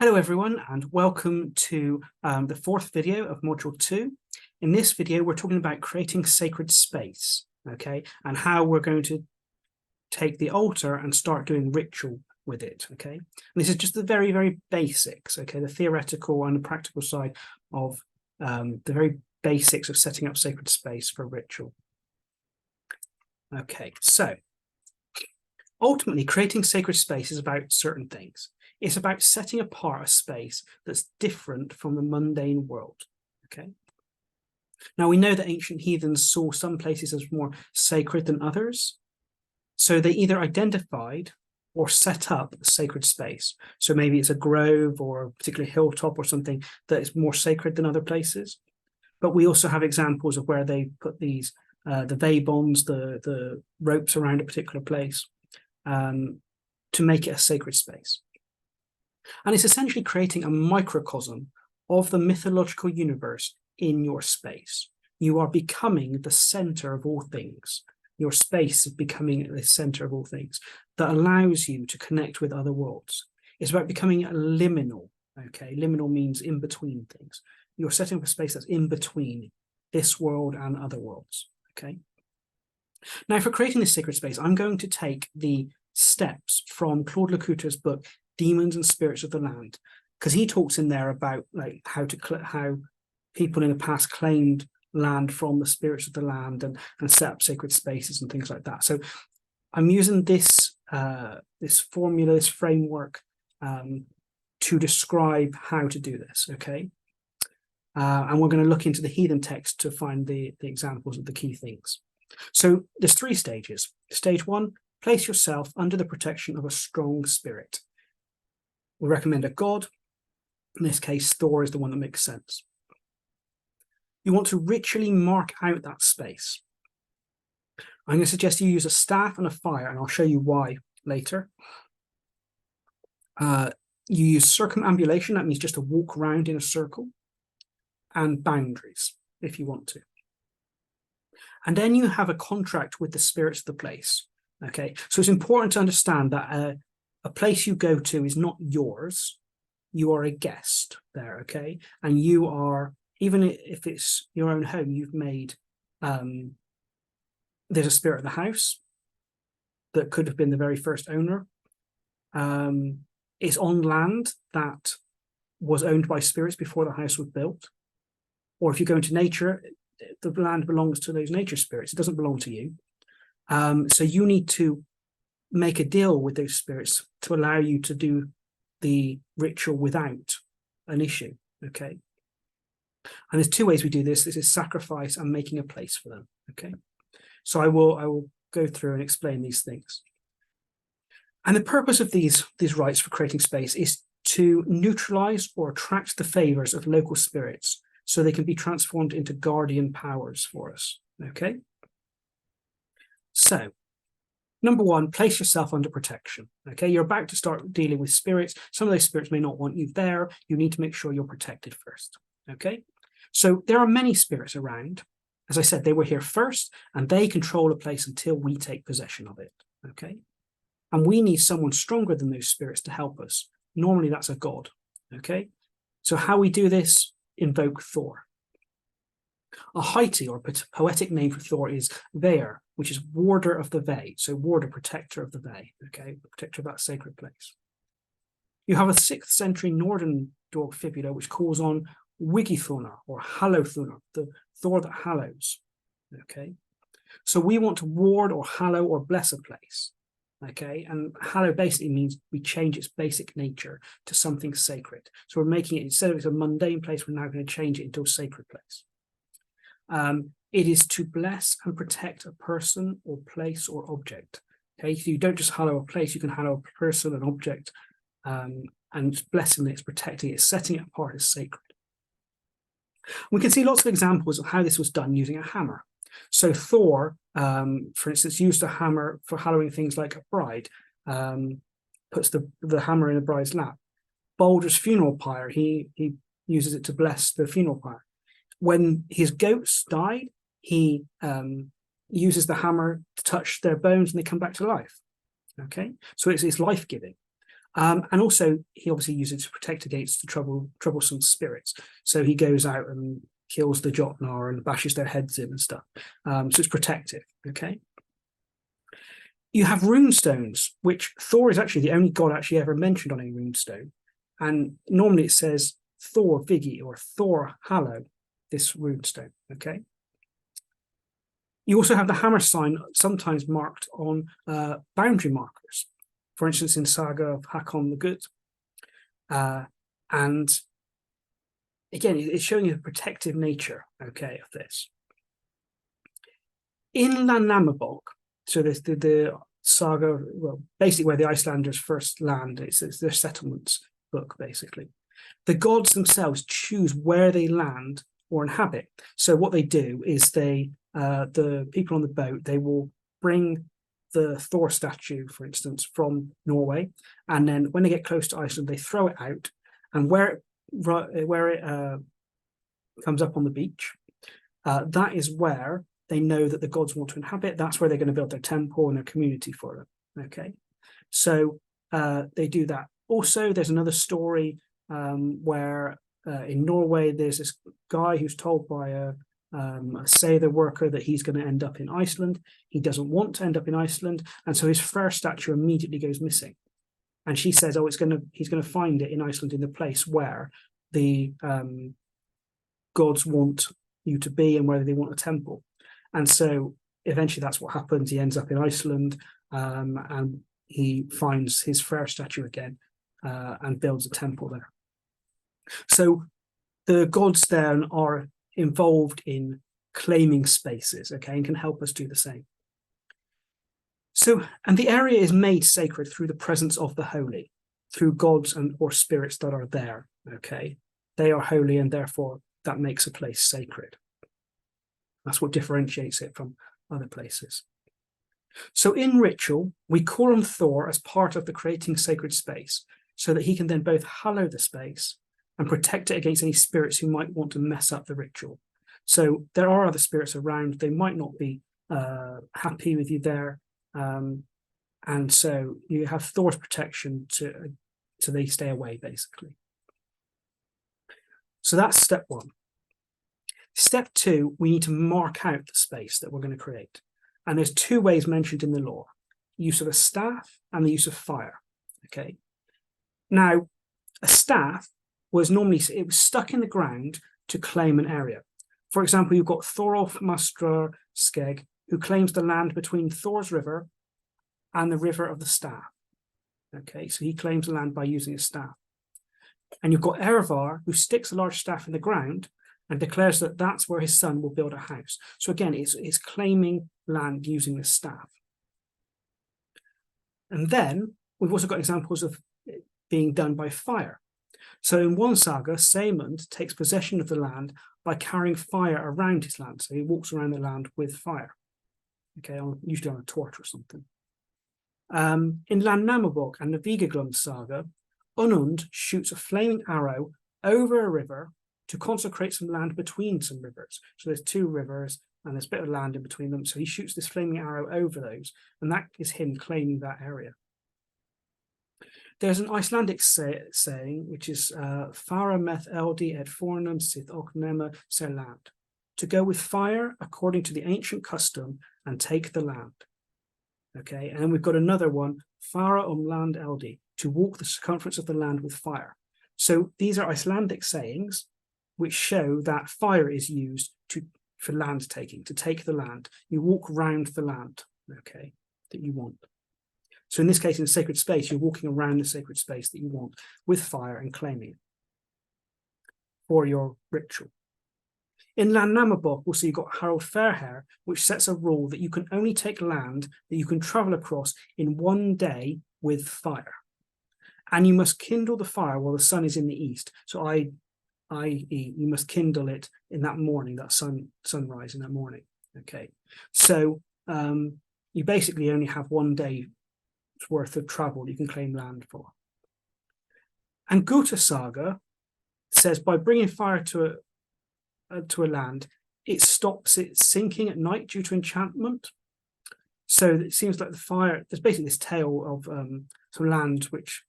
Hello everyone and welcome to the fourth video of module 2. In this video we're talking about creating sacred space, okay, and how we're going to take the altar and start doing ritual with it, okay. And this is just the very basics, okay, the theoretical and the practical side of the very basics of setting up sacred space for ritual. Okay, so ultimately creating sacred space is about certain things. It's about setting apart a space that's different from the mundane world, okay? Now, we know that ancient heathens saw some places as more sacred than others, so they either identified or set up a sacred space. So maybe it's a grove or a particular hilltop or something that is more sacred than other places. But we also have examples of where they put these, the vabons, the ropes around a particular place to make it a sacred space. And it's essentially creating a microcosm of the mythological universe in your space. You are becoming the center of all things. Your space is becoming the center of all things that allows you to connect with other worlds. It's about becoming liminal, okay? Liminal means in between things. You're setting up a space that's in between this world and other worlds, okay? Now, for creating this sacred space, I'm going to take the steps from Claude Lacouture's book, Demons and Spirits of the Land, because he talks in there about like how people in the past claimed land from the spirits of the land and set up sacred spaces and things like that. So I'm using this this formula, this framework to describe how to do this, okay? And we're going to look into the heathen text to find the examples of the key things. So there's 3 stages. Stage 1, place yourself under the protection of a strong spirit. We recommend a god. In this case, Thor is the one that makes sense. You want to ritually mark out that space. I'm going to suggest you use a staff and a fire, and I'll show you why later. You use circumambulation, that means just to walk around in a circle, and boundaries, if you want to. And then you have a contract with the spirits of the place. Okay, so it's important to understand that a place you go to is not yours. You are a guest there, okay? And you are, even if it's your own home, you've made, there's a spirit of the house that could have been the very first owner. It's on land that was owned by spirits before the house was built. Or if you go into nature, the land belongs to those nature spirits. It doesn't belong to you. So you need to make a deal with those spirits to allow you to do the ritual without an issue, okay? And there's 2 ways we do this. This is sacrifice and making a place for them, okay? So I will go through and explain these things. And the purpose of these rites for creating space is to neutralize or attract the favors of local spirits so they can be transformed into guardian powers for us, okay? So, number 1, place yourself under protection, okay? You're about to start dealing with spirits. Some of those spirits may not want you there. You need to make sure you're protected first, okay? So there are many spirits around. As I said, they were here first, and they control a place until we take possession of it, okay? And we need someone stronger than those spirits to help us. Normally that's a god, okay? So how we do this, invoke Thor. A Haiti or poetic name for Thor is Veir, which is warder of the Vey. So warder, protector of the Vey, okay? Protector of that sacred place. You have a 6th century Northern Dog fibula, which calls on Wigithuna or Hallowthuna, the Thor that hallows, okay? So we want to ward or hallow or bless a place, okay? And hallow basically means we change its basic nature to something sacred. So we're making it, instead of it's a mundane place, we're now going to change it into a sacred place. It is to bless and protect a person or place or object. Okay, so you don't just hallow a place, you can hallow a person, an object, and blessing it, protecting it, setting it apart as sacred. We can see lots of examples of how this was done using a hammer. So Thor, for instance, used a hammer for hallowing things like a bride, puts the hammer in a bride's lap. Balder's funeral pyre, he uses it to bless the funeral pyre. When his goats died, he uses the hammer to touch their bones and they come back to life. Okay, so it's life-giving. And also, he obviously uses it to protect against the troublesome spirits. So he goes out and kills the Jotnar and bashes their heads in and stuff. So it's protective, okay? You have runestones, which Thor is actually the only god actually ever mentioned on a runestone. And normally it says Thor Vigi or Thor Hallow, this runestone, okay? You also have the hammer sign sometimes marked on boundary markers. For instance, in Saga of Hakon the Good. And again, it's showing you the protective nature, okay, of this. In Landnámabók, so there's the saga, well, basically where the Icelanders first land, it's their settlements book, basically. The gods themselves choose where they land or inhabit. So what they do is the people on the boat, they will bring the Thor statue, for instance, from Norway, and then when they get close to Iceland, they throw it out, and where it comes up on the beach, that is where they know that the gods want to inhabit. That's where they're going to build their temple and their community for them. Okay, so they do that. Also, there's another story where in Norway, there's this guy who's told by a Sather worker that he's going to end up in Iceland. He doesn't want to end up in Iceland, and so his first statue immediately goes missing. And she says, "Oh, he's going to find it in Iceland, in the place where the gods want you to be and where they want a temple." And so eventually, that's what happens. He ends up in Iceland, and he finds his first statue again and builds a temple there. So the gods then are involved in claiming spaces, okay, and can help us do the same. So, and the area is made sacred through the presence of the holy, through gods and or spirits that are there, okay? They are holy, and therefore that makes a place sacred. That's what differentiates it from other places. So in ritual, we call on Thor as part of the creating sacred space, so that he can then both hallow the space and protect it against any spirits who might want to mess up the ritual. So there are other spirits around. They might not be happy with you there. And so you have Thor's protection to they stay away, basically. So that's step one. Step two, we need to mark out the space that we're going to create. And there's two ways mentioned in the law: use of a staff and the use of fire. Okay. Now, a staff was normally, it was stuck in the ground to claim an area. For example, you've got Thorolf Mastra Skeg, who claims the land between Thor's River and the River of the Staff. Okay, so he claims the land by using a staff. And you've got Erevar, who sticks a large staff in the ground and declares that that's where his son will build a house. So again, it's claiming land using the staff. And then we've also got examples of it being done by fire. So in one saga, Sæmund takes possession of the land by carrying fire around his land. So he walks around the land with fire, okay, usually on a torch or something. In Landnámabók and the Vígaglund saga, Unund shoots a flaming arrow over a river to consecrate some land between some rivers. So there's two rivers and there's a bit of land in between them. So he shoots this flaming arrow over those, and that is him claiming that area. There's an Icelandic saying, which is Fara meth eldi et fornum sith oknema ser land, to go with fire according to the ancient custom and take the land. Okay, and then we've got another one, Fara land eldi, to walk the circumference of the land with fire. So these are Icelandic sayings which show that fire is used for land taking, to take the land. You walk round the land, okay, that you want. So in this case, in a sacred space, you're walking around the sacred space that you want with fire and claiming it for your ritual. In Landnámabók, we'll see you've got Harald Fairhair, which sets a rule that you can only take land that you can travel across in one day with fire. And you must kindle the fire while the sun is in the east. So i.e., you must kindle it in that morning, that sunrise in that morning. Okay, so you basically only have one day worth of travel you can claim land for. And Gota Saga says by bringing fire to a land, it stops it sinking at night due to enchantment. So it seems like the fire, there's basically this tale of some land which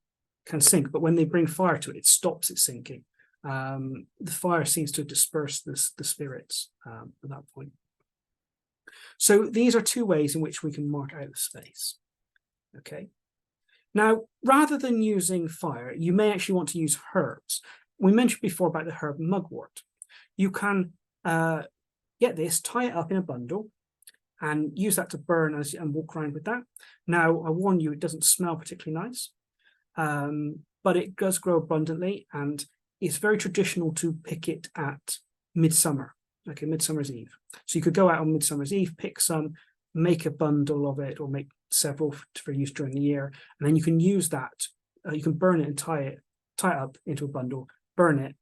can sink, but when they bring fire to it, it stops it sinking. The fire seems to disperse the spirits at that point. So these are two ways in which we can mark out the space. Okay. Now, rather than using fire, you may actually want to use herbs. We mentioned before about the herb mugwort. You can get this, tie it up in a bundle, and use that to burn and walk around with that. Now, I warn you, it doesn't smell particularly nice, but it does grow abundantly, and it's very traditional to pick it at midsummer, okay, Midsummer's Eve. So you could go out on Midsummer's Eve, pick some, make a bundle of it, or make several for use during the year, and then you can use that. You can burn it and tie it up into a bundle, burn it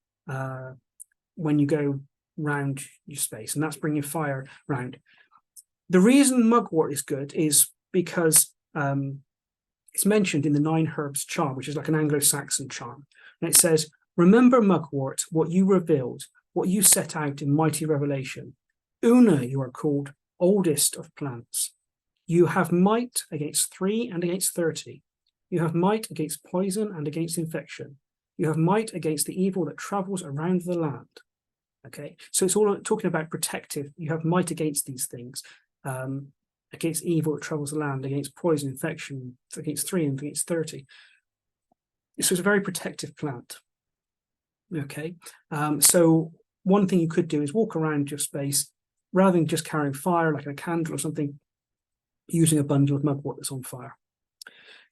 when you go round your space, and that's bringing fire round. The reason mugwort is good is because it's mentioned in the 9 Herbs charm, which is like an Anglo-Saxon charm, and it says, "Remember, mugwort, what you revealed, what you set out in mighty revelation. Una, you are called, oldest of plants. You have might against 3 and against 30. You have might against poison and against infection. You have might against the evil that travels around the land." Okay, so it's all talking about protective. You have might against these things, against evil that travels the land, against poison, infection, against 3 and against 30. So it's a very protective plant. Okay, so one thing you could do is walk around your space, rather than just carrying fire like a candle or something, using a bundle of mugwort that's on fire.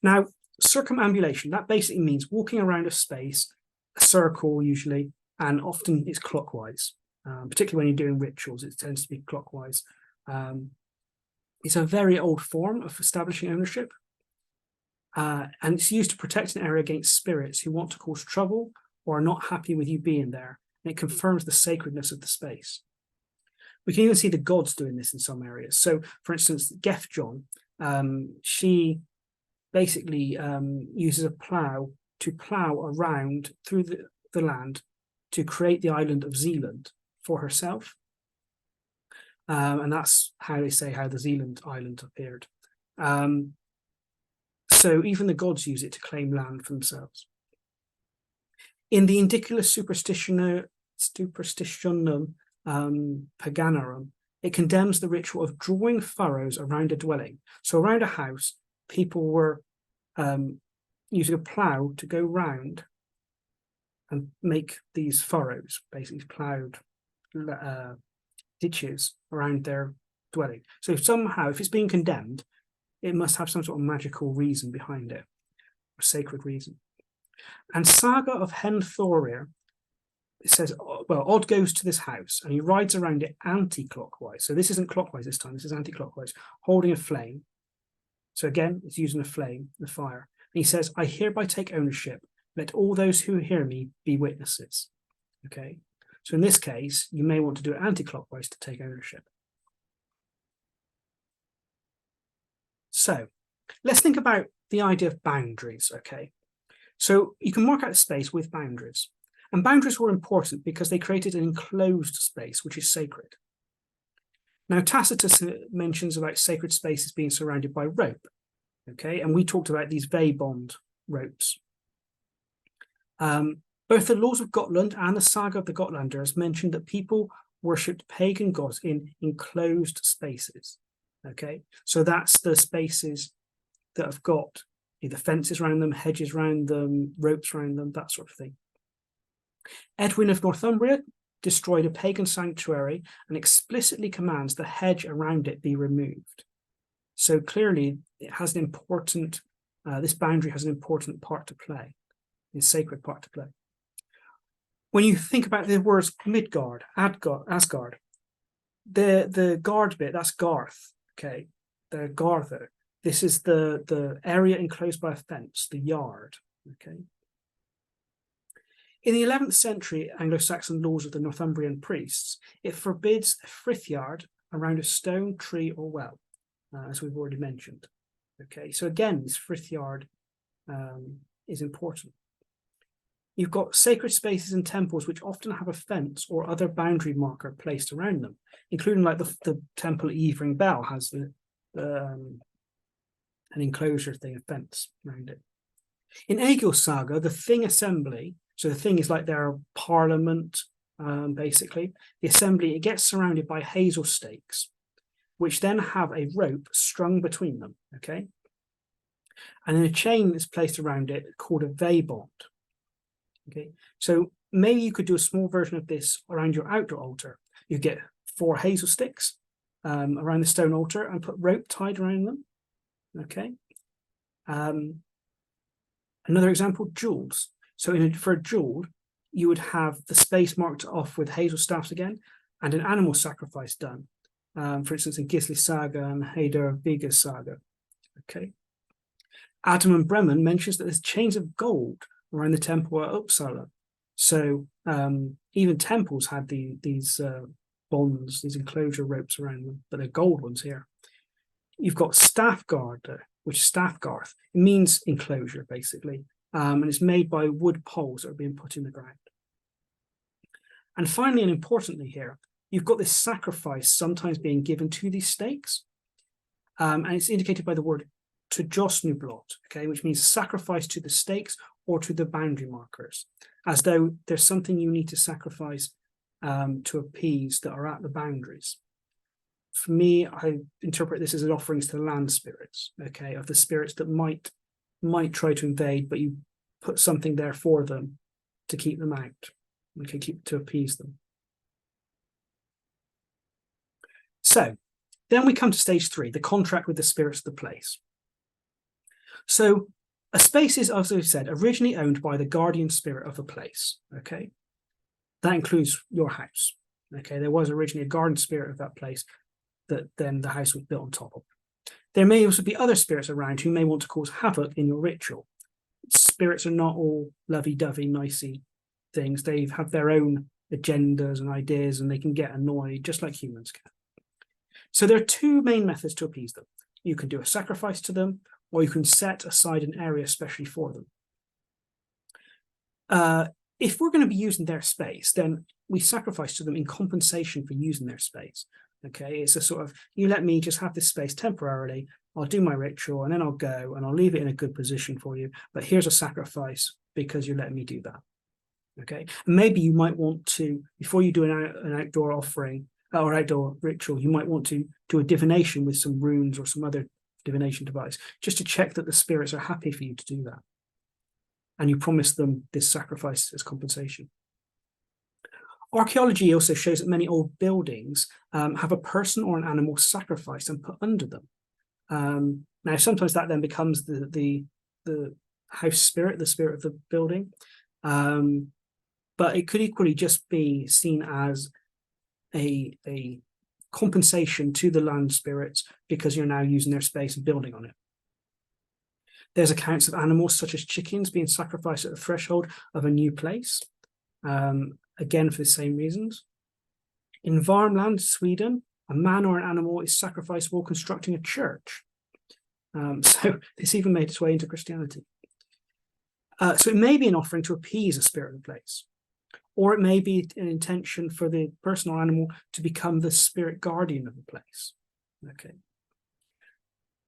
Now, circumambulation, that basically means walking around a space, a circle usually, and often it's clockwise, particularly when you're doing rituals, it tends to be clockwise. It's a very old form of establishing ownership, and it's used to protect an area against spirits who want to cause trouble or are not happy with you being there, and it confirms the sacredness of the space. We can even see the gods doing this in some areas. So, for instance, Gefjon, she basically uses a plough to plough around through the land to create the island of Zealand for herself. And that's how they say how the Zealand island appeared. So even the gods use it to claim land for themselves. In the Indiculus Superstitionum Paganorum, it condemns the ritual of drawing furrows around a dwelling. So around a house, people were using a plough to go round and make these furrows, basically ploughed ditches around their dwelling. So somehow, if it's being condemned, it must have some sort of magical reason behind it, a sacred reason. And Saga of Heathenry, it says, well, Odd goes to this house and he rides around it anti-clockwise. So this isn't clockwise this time, this is anti-clockwise, holding a flame. So again, it's using a flame, the fire. And he says, "I hereby take ownership. Let all those who hear me be witnesses." Okay. So in this case, you may want to do it anti-clockwise to take ownership. So let's think about the idea of boundaries, okay? So you can mark out a space with boundaries. And boundaries were important because they created an enclosed space, which is sacred. Now, Tacitus mentions about sacred spaces being surrounded by rope, okay? And we talked about these Veibond ropes. Both the laws of Gotland and the Saga of the Gotlanders mentioned that people worshipped pagan gods in enclosed spaces, okay? So that's the spaces that have got either fences around them, hedges around them, ropes around them, that sort of thing. Edwin of Northumbria destroyed a pagan sanctuary and explicitly commands the hedge around it be removed. So clearly it has an important, this boundary has an important part to play, a sacred part to play. When you think about the words Midgard, Asgard, the guard bit, that's Garth, okay, the Garther. This is the area enclosed by a fence, the yard, okay. In the 11th century Anglo-Saxon laws of the Northumbrian priests, it forbids a frithyard around a stone, tree, or well, as we've already mentioned. Okay, so again, this frithyard is important. You've got sacred spaces and temples which often have a fence or other boundary marker placed around them, including like the temple at Heathenry Bell has an enclosure thing, a fence around it. In Egil's saga, the Thing Assembly, so the Thing is like their parliament, basically. The assembly, it gets surrounded by hazel stakes, which then have a rope strung between them, okay? And then a chain is placed around it called a veibond, okay? So maybe you could do a small version of this around your outdoor altar. You get 4 hazel sticks around the stone altar and put rope tied around them, okay? Another example, jewels. So for a jewel, you would have the space marked off with hazel staffs again, and an animal sacrifice done. For instance, in Gisli's saga and Heathenry's saga. Okay. Adam and Bremen mentions that there's chains of gold around the temple at Uppsala. So even temples had these bonds, these enclosure ropes around them, but they're gold ones here. You've got Staffgard, which is Staffgarth. It means enclosure, basically. And it's made by wood poles that are being put in the ground. And finally, and importantly here, you've got this sacrifice sometimes being given to these stakes. And it's indicated by the word to Josnublot, okay, which means sacrifice to the stakes or to the boundary markers, as though there's something you need to sacrifice to appease that are at the boundaries. For me, I interpret this as an offerings to the land spirits, okay, of the spirits that might try to invade, but you put something there for them to keep them out, okay, to appease them. So then we come to stage 3, the contract with the spirits of the place. So a space is, as I said, originally owned by the guardian spirit of a place, okay? That includes your house, okay? There was originally a guardian spirit of that place that then the house was built on top of. There may also be other spirits around who may want to cause havoc in your ritual. Spirits are not all lovey-dovey, nicey things. They have their own agendas and ideas, and they can get annoyed just like humans can. So there are 2 main methods to appease them. You can do a sacrifice to them, or you can set aside an area especially for them. If we're going to be using their space, then we sacrifice to them in compensation for using their space. Okay, it's a sort of, you let me just have this space temporarily, I'll do my ritual, and then I'll go, and I'll leave it in a good position for you, but here's a sacrifice because you're letting me do that. Okay, and maybe you might want to, before you do an outdoor offering, or outdoor ritual, you might want to do a divination with some runes or some other divination device, just to check that the spirits are happy for you to do that. And you promise them this sacrifice as compensation. Archaeology also shows that many old buildings have a person or an animal sacrificed and put under them. Now, sometimes that then becomes the house spirit, the spirit of the building. But it could equally just be seen as a compensation to the land spirits because you're now using their space and building on it. There's accounts of animals such as chickens being sacrificed at the threshold of a new place, again for the same reasons. In Värmland, Sweden, a man or an animal is sacrificed while constructing a church. So this even made its way into Christianity. So it may be an offering to appease a spirit of the place, or it may be an intention for the person or animal to become the spirit guardian of the place. Okay.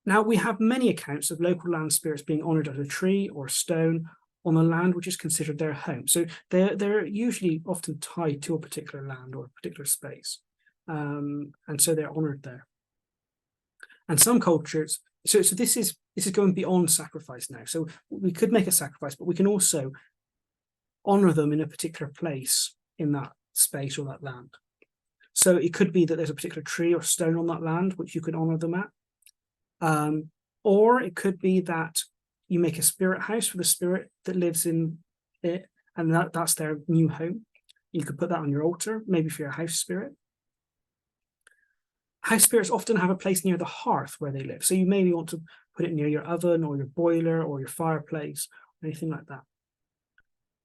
Now, we have many accounts of local land spirits being honoured at a tree or a stone on a land which is considered their home. So they're usually often tied to a particular land or a particular space. And so they're honoured there. And some cultures, so this is going beyond sacrifice now. So we could make a sacrifice, but we can also honour them in a particular place in that space or that land. So it could be that there's a particular tree or stone on that land which you can honour them at. Or it could be that you make a spirit house for the spirit that lives in it, and that's their new home. You could put that on your altar, maybe for your house spirit. House spirits often have a place near the hearth where they live. So you maybe want to put it near your oven or your boiler or your fireplace, or anything like that.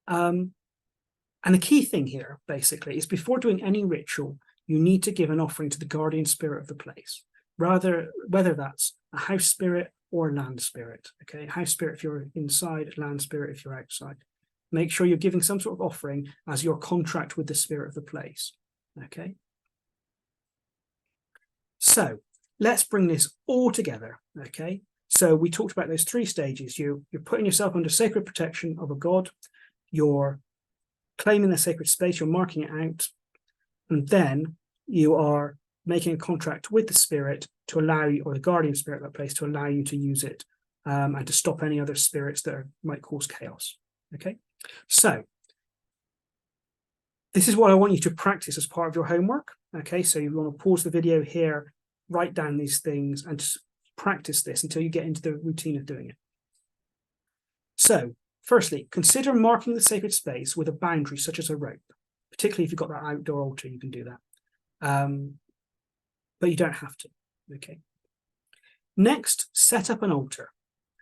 And the key thing here, basically, is before doing any ritual, you need to give an offering to the guardian spirit of the place, whether that's a house spirit or a land spirit. Okay, house spirit if you're inside, land spirit if you're outside. Make sure you're giving some sort of offering as your contract with the spirit of the place. Okay. So let's bring this all together. Okay. So we talked about those 3 stages. You're putting yourself under sacred protection of a god, you're claiming the sacred space, you're marking it out, and then you are making a contract with the spirit to allow you, or the guardian spirit of that place, to allow you to use it and to stop any other spirits that might cause chaos. Okay, so this is what I want you to practice as part of your homework. Okay, so you want to pause the video here, write down these things, and just practice this until you get into the routine of doing it. So, firstly, consider marking the sacred space with a boundary such as a rope. Particularly if you've got that outdoor altar, you can do that. But you don't have to, okay? Next, set up an altar,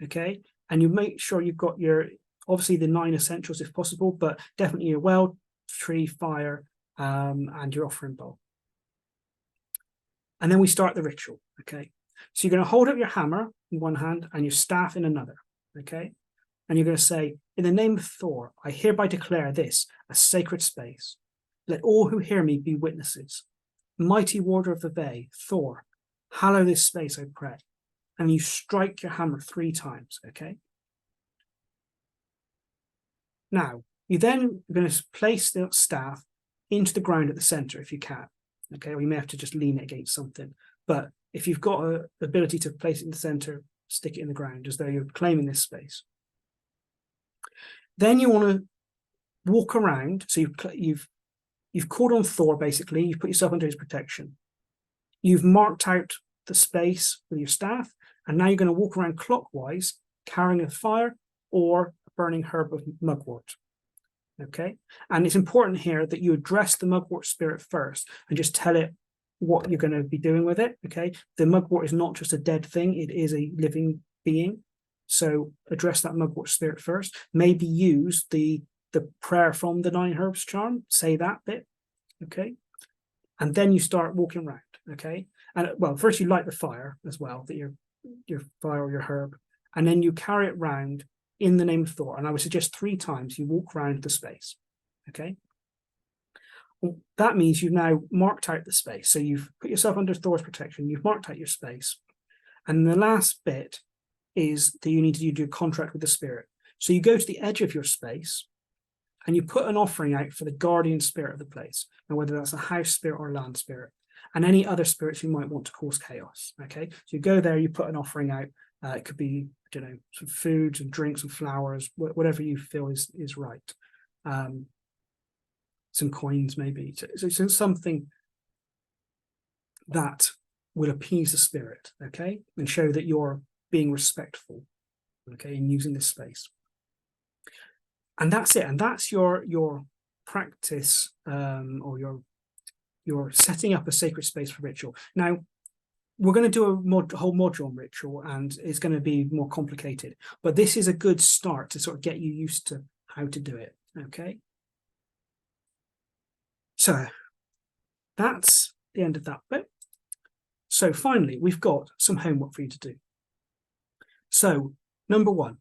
okay? And you make sure you've got obviously the 9 essentials if possible, but definitely your well, tree, fire, and your offering bowl. And then we start the ritual, okay? So you're going to hold up your hammer in one hand and your staff in another, okay? And you're going to say, in the name of Thor, I hereby declare this a sacred space. Let all who hear me be witnesses. Mighty warder of the Bay, Thor, hallow this space, I pray. And you strike your hammer 3 times, okay? Now, you then are going to place the staff into the ground at the center if you can, okay? Or you may have to just lean it against something. But if you've got the ability to place it in the center, stick it in the ground as though you're claiming this space. Then you want to walk around. So you've called on Thor, basically. You've put yourself under his protection. You've marked out the space with your staff, and now you're going to walk around clockwise, carrying a fire or a burning herb of mugwort. Okay, and it's important here that you address the mugwort spirit first and just tell it what you're going to be doing with it. Okay, the mugwort is not just a dead thing; it is a living being. So address that mugwort spirit first. Maybe use the prayer from the 9 herbs charm. Say that bit, okay, and then you start walking around. Okay, and well, first you light the fire as well, that your fire or your herb, and then you carry it round in the name of Thor. And I would suggest 3 times you walk around the space. Okay, well, that means you've now marked out the space. So you've put yourself under Thor's protection. You've marked out your space, and the last bit is that you need to do a contract with the spirit. So you go to the edge of your space and you put an offering out for the guardian spirit of the place. Now, whether that's a house spirit or a land spirit, and any other spirits who might want to cause chaos. Okay, so you go there, you put an offering out. It could be, I don't know, some food and drinks and flowers, whatever you feel is right. Some coins maybe. So something that will appease the spirit, okay, and show that you're being respectful, okay, in using this space. And that's it. And that's your practice, or you're setting up a sacred space for ritual. Now, we're going to do a whole module on ritual, and it's going to be more complicated. But this is a good start to sort of get you used to how to do it, okay? So that's the end of that bit. So finally, we've got some homework for you to do. So, number 1,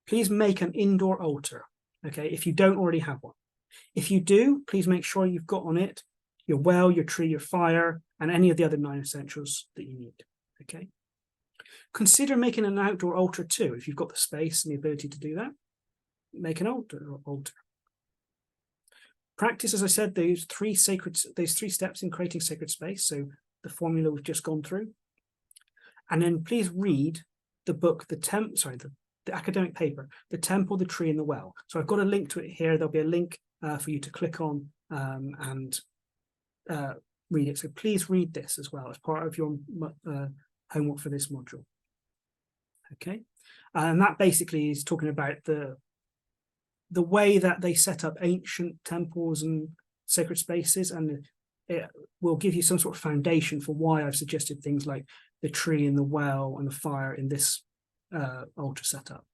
please make an indoor altar, okay, if you don't already have one. If you do, please make sure you've got on it your well, your tree, your fire, and any of the other 9 essentials that you need, okay? Consider making an outdoor altar too. If you've got the space and the ability to do that, make an altar. Practice, as I said, those 3 steps in creating sacred space, so the formula we've just gone through. And then please read the book, the academic paper, The Temple, the Tree, and the Well. So I've got a link to it here. There'll be a link for you to click on and read it. So please read this as well as part of your homework for this module. Okay, and that basically is talking about the way that they set up ancient temples and sacred spaces, and it will give you some sort of foundation for why I've suggested things like the tree and the well and the fire in this altar setup.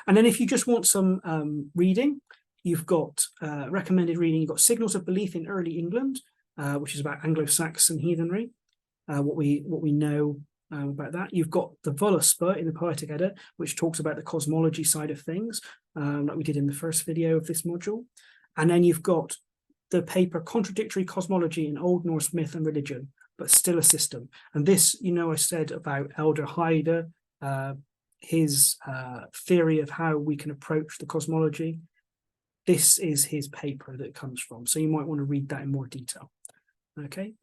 And then if you just want some reading, you've got recommended reading. You've got Signals of Belief in Early England, which is about Anglo-Saxon heathenry, what we know about that. You've got the Völuspá in the Poetic Edda, which talks about the cosmology side of things, like we did in the first video of this module. And then you've got the paper Contradictory Cosmology in Old Norse Myth and Religion, but Still a System. And this, I said about Elder Haida his theory of how we can approach the cosmology. This is his paper that it comes from, so you might want to read that in more detail. Okay,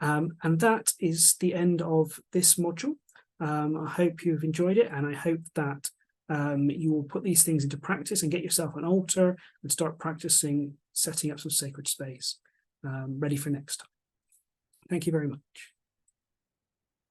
and that is the end of this module. I hope you've enjoyed it, and I hope that you will put these things into practice and get yourself an altar and start practicing setting up some sacred space ready for next time. Thank you very much.